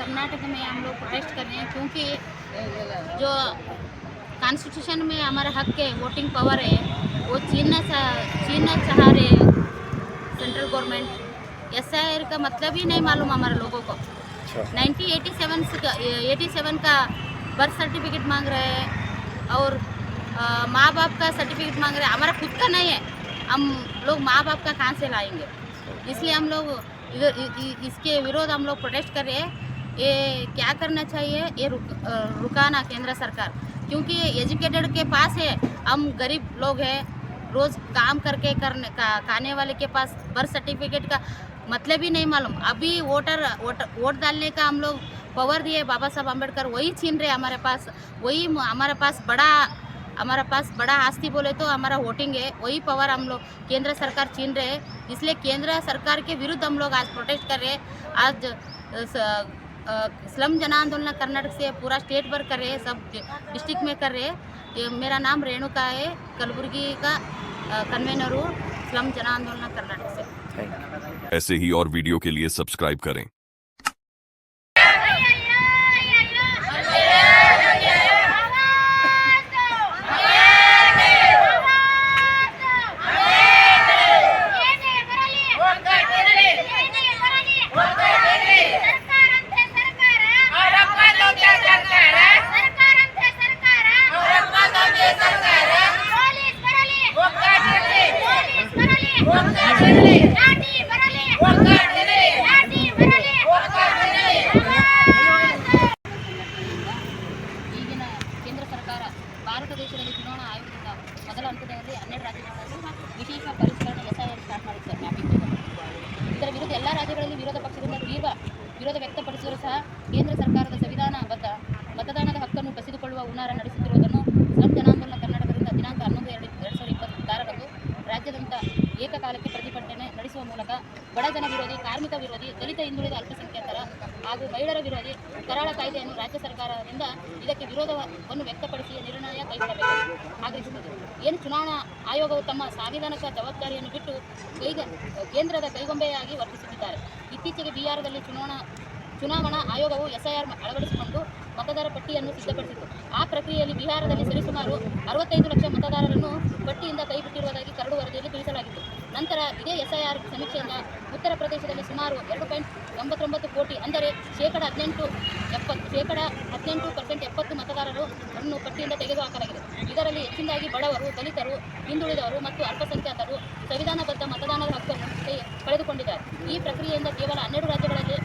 कर्नाटक में हम लोग प्रोटेस्ट कर रहे हैं क्योंकि जो कॉन्स्टिट्यूशन में हमारा हक है, वोटिंग पावर है, वो छीनना चाह रहे सेंट्रल गवर्नमेंट। एसआईआर का मतलब ही नहीं मालूम हमारे लोगों को। 1987 का बर्थ सर्टिफिकेट मांग रहे हैं और माँ बाप का सर्टिफिकेट मांग रहे हैं। हमारा खुद का नहीं है, हम लोग माँ बाप का कहाँ से लाएंगे? इसलिए हम लोग इसके विरोध हम लोग प्रोटेस्ट कर रहे हैं। ये क्या करना चाहिए, ये रुकाना केंद्र सरकार, क्योंकि एजुकेटेड के पास है, हम गरीब लोग हैं, रोज़ काम करके खाने वाले के पास बर्थ सर्टिफिकेट का मतलब ही नहीं मालूम। अभी वोट डालने का हम लोग पावर दिए बाबा साहब अम्बेडकर, वही छीन रहे हमारे पास। वही हमारे पास बड़ा आस्ती बोले तो हमारा वोटिंग है, वही पावर हम लोग केंद्र सरकार छीन रहे हैं। इसलिए केंद्र सरकार के विरुद्ध हम लोग आज प्रोटेस्ट कर रहे हैं। आज स्लम जन आंदोलन कर्नाटक से पूरा स्टेट भर कर रहे हैं, सब डिस्ट्रिक्ट में कर रहे हैं। मेरा नाम रेणुका है, कलबुर्गी का कन्वेनर हूँ, स्लम जन आंदोलन कर्नाटक से। ऐसे ही और वीडियो के लिए सब्सक्राइब करें। ಈಗಿನ ಕೇಂದ್ರ ಸರ್ಕಾರ ಭಾರತ ದೇಶದಲ್ಲಿ ಚುನಾವಣಾ ಆಯೋಗದಿಂದ ಮೊದಲ ಹಂತದಲ್ಲಿ 12 ರಾಜ್ಯಗಳಲ್ಲಿ ವಿಶೇಷ ಪರಿಷ್ಕರಣೆ ಎಸ್ಐಆರ್ ಸ್ಟಾರ್ಟ್ ಮಾಡಿದೆ ಮ್ಯಾಪಿಂಗ್. ಇದರ ವಿರುದ್ಧ ಎಲ್ಲ ರಾಜ್ಯಗಳಲ್ಲಿ ವಿರೋಧ ಪಕ್ಷದಿಂದ ತೀವ್ರ ವಿರೋಧ ವ್ಯಕ್ತಪಡಿಸಿದರೂ ಸಹ ಕೇಂದ್ರ ಸರ್ಕಾರದ ಸಂವಿಧಾನಬದ್ಧ ಮತದಾನದ ಹಕ್ಕನ್ನು ಕಸಿದುಕೊಳ್ಳುವ ಹುನ್ನಾರ ನಡೆಸುತ್ತಿರುವುದನ್ನು ಸ್ಲಂ ಜನಾಂದೋಲನ ಕರ್ನಾಟಕದಿಂದ ದಿನಾಂಕ 11/2/2026ರಂದು ರಾಜ್ಯಾದ್ಯಂತ ಏಕಕಾಲಕ್ಕೆ ಪ್ರತಿಭಟನೆ ನಡೆಸುವ ಮೂಲಕ ಬಡಜನ ವಿರೋಧಿ, ಕಾರ್ಮಿಕ ವಿರೋಧಿ, ದಲಿತ ಹಿಂದುಳಿದ ಅಲ್ಪಸಂಖ್ಯಾತರ ಹಾಗೂ ಮಹಿಳೆಯರ ವಿರೋಧಿ ಕರಾಳ ಕಾಯ್ದೆಯನ್ನು ರಾಜ್ಯ ಸರ್ಕಾರದಿಂದ ಇದಕ್ಕೆ ವಿರೋಧವನ್ನು ವ್ಯಕ್ತಪಡಿಸಿ ನಿರ್ಣಯ ಕೈಗೊಳ್ಳಬೇಕು ಆಗ್ರಹಿಸುತ್ತದೆ. ಏನು ಚುನಾವಣಾ ಆಯೋಗವು ತಮ್ಮ ಸಾಂವಿಧಾನಿಕ ಜವಾಬ್ದಾರಿಯನ್ನು ಬಿಟ್ಟು ಕೇಂದ್ರದ ಕೈಗೊಂಬೆಯಾಗಿ ವರ್ತಿಸುತ್ತಿದ್ದಾರೆ. ಇತ್ತೀಚೆಗೆ ಬಿಹಾರದಲ್ಲಿ ಚುನಾವಣಾ ಆಯೋಗವು ಎಸ್ಐಆರ್ ಅಳವಡಿಸಿಕೊಂಡು ಮತದಾರ ಪಟ್ಟಿಯನ್ನು ಸಿದ್ಧಪಡಿಸಿತು. ಆ ಪ್ರಕ್ರಿಯೆಯಲ್ಲಿ ಬಿಹಾರದಲ್ಲಿ ಸರಿಸುಮಾರು 65 ಲಕ್ಷ ಮತದಾರರನ್ನು ಪಟ್ಟಿಯಿಂದ ಕೈಬಿಟ್ಟಿರುವುದಾಗಿ ಕರಡು ವರದಿಯಲ್ಲಿ ತಿಳಿಸಲಾಗಿತ್ತು. ನಂತರ ಇದೇ ಎಸ್ಐಆರ್ ಸಮೀಕ್ಷೆಯಿಂದ ಉತ್ತರ ಪ್ರದೇಶದಲ್ಲಿ ಸುಮಾರು 2.99 ಕೋಟಿ ಅಂದರೆ ಶೇಕಡ 18% 70 ಮತದಾರರನ್ನು ಪಟ್ಟಿಯಿಂದ ತೆಗೆದುಹಾಕಲಾಗಿದೆ. ಇದರಲ್ಲಿ ಹೆಚ್ಚಿನದಾಗಿ ಬಡವರು, ದಲಿತರು, ಹಿಂದುಳಿದವರು ಮತ್ತು ಅಲ್ಪಸಂಖ್ಯಾತರು ಸಂವಿಧಾನಬದ್ಧ ಮತದಾನದ ಹಕ್ಕನ್ನು ಕಳೆದುಕೊಂಡಿದ್ದಾರೆ. ಈ ಪ್ರಕ್ರಿಯೆಯಿಂದ ಕೇವಲ 12 ರಾಜ್ಯಗಳಲ್ಲಿ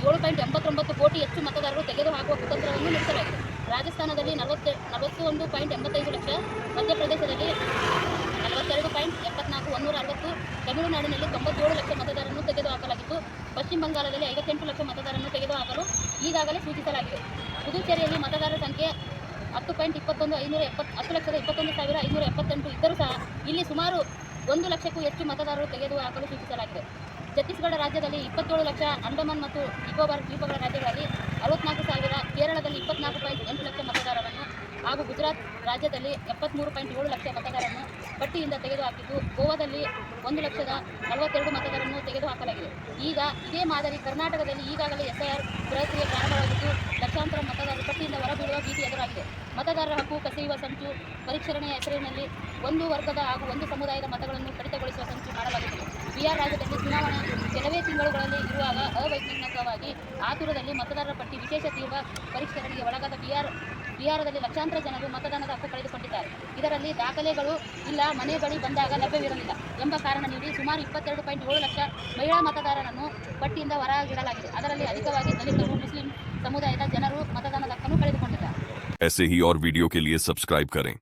7.89 ಕೋಟಿ ಹೆಚ್ಚು ಮತದಾರರು ತೆಗೆದುಹಾಕುವ ಕುತಂತ್ರವನ್ನು ನಡೆಸಲಾಗಿದೆ. ರಾಜಸ್ಥಾನದಲ್ಲಿ 41.85 ಲಕ್ಷ, ಮಧ್ಯಪ್ರದೇಶದಲ್ಲಿ 42.74, 160, ತಮಿಳುನಾಡಿನಲ್ಲಿ 97 ಲಕ್ಷ ಮತದಾರರನ್ನು ತೆಗೆದುಹಾಕಲಾಗಿದ್ದು, ಪಶ್ಚಿಮ ಬಂಗಾಳದಲ್ಲಿ 58 ಲಕ್ಷ ಮತದಾರರನ್ನು ತೆಗೆದುಹಾಕಲು ಈಗಾಗಲೇ ಸೂಚಿಸಲಾಗಿದೆ. ಪುದುಚೇರಿಯಲ್ಲಿ ಮತದಾರರ ಸಂಖ್ಯೆ 10.21,578 ಇದ್ದರೂ ಸಹ ಇಲ್ಲಿ ಸುಮಾರು 1 ಲಕ್ಷಕ್ಕೂ ಹೆಚ್ಚು ಮತದಾರರು ತೆಗೆದುಹಾಕಲು ಸೂಚಿಸಲಾಗಿದೆ. ಛತ್ತೀಸ್ಗಢ ರಾಜ್ಯದಲ್ಲಿ 27 ಲಕ್ಷ, ಅಂಡಮಾನ್ ಮತ್ತು ನಿಕೋಬಾರ್ ದ್ವೀಪಗಳ ರಾಜ್ಯಗಳಲ್ಲಿ 64,000, ಕೇರಳದಲ್ಲಿ 24.8 ಲಕ್ಷ ಮತದಾರರನ್ನು ಹಾಗೂ ಗುಜರಾತ್ ರಾಜ್ಯದಲ್ಲಿ 73.7 ಲಕ್ಷ ಮತದಾರರನ್ನು ಪಟ್ಟಿಯಿಂದ ತೆಗೆದುಹಾಕಿದ್ದು, ಗೋವಾದಲ್ಲಿ 1,42,000 ಮತದಾರರನ್ನು ತೆಗೆದುಹಾಕಲಾಗಿದೆ. ಈಗ ಇದೇ ಮಾದರಿ ಕರ್ನಾಟಕದಲ್ಲಿ ಈಗಾಗಲೇ ಎಸ್ಐಆರ್ ಪ್ರಕ್ರಿಯೆ ಪ್ರಾರಂಭವಾಗಿದ್ದು, ಲಕ್ಷಾಂತರ ಮತದಾರರು ಪಟ್ಟಿಯಿಂದ ಹೊರಬೀಳುವ ಭೀತಿ ಎದುರಾಗಿದೆ. ಮತದಾರರ ಹಕ್ಕು ಕಸಿಯುವ ಸಂಚು, ಪರಿಷ್ಕರಣೆಯ ಹೆಸರಿನಲ್ಲಿ ಒಂದು ವರ್ಗದ ಹಾಗೂ ಒಂದು ಸಮುದಾಯದ ಮತಗಳನ್ನು ಕಡಿತಗೊಳಿಸುವ ಸಂಚು ಮಾಡಲಾಗುತ್ತದೆ. ಬಿಹಾರ ರಾಜ್ಯದಲ್ಲಿ ಚುನಾವಣೆ ಕೆಲವೇ ತಿಂಗಳುಗಳಲ್ಲಿ ಇರುವಾಗ ಅವೈಜ್ಞಾನಿಕವಾಗಿ ಆತುರದಲ್ಲಿ ಮತದಾರರ ಪಟ್ಟಿ ವಿಶೇಷ ತೀವ್ರ ಪರಿಷ್ಕರಣೆಗೆ ಒಳಗಾದ ಬಿಹಾರದಲ್ಲಿ ಲಕ್ಷಾಂತರ ಜನರು ಮತದಾನದ ಹಕ್ಕು ಕಳೆದುಕೊಂಡಿದ್ದಾರೆ. ಇದರಲ್ಲಿ ದಾಖಲೆಗಳು ಇಲ್ಲ, ಮನೆ ಬಳಿ ಬಂದಾಗ ಲಭ್ಯವಿರಲಿಲ್ಲ ಎಂಬ ಕಾರಣ ನೀಡಿ ಸುಮಾರು 22.7 ಲಕ್ಷ ಮಹಿಳಾ ಮತದಾರರನ್ನು ಪಟ್ಟಿಯಿಂದ ಹೊರಗಿಡಲಾಗಿದೆ. ಅದರಲ್ಲಿ ಅಧಿಕವಾಗಿ ದಲಿತರು, ಮುಸ್ಲಿಂ ಸಮುದಾಯದ ಜನರು ಮತದಾನದ ಹಕ್ಕನ್ನು ಕಳೆದುಕೊಂಡಿದ್ದಾರೆ. ऐसे ही और वीडियो के लिए सब्सक्राइब करें।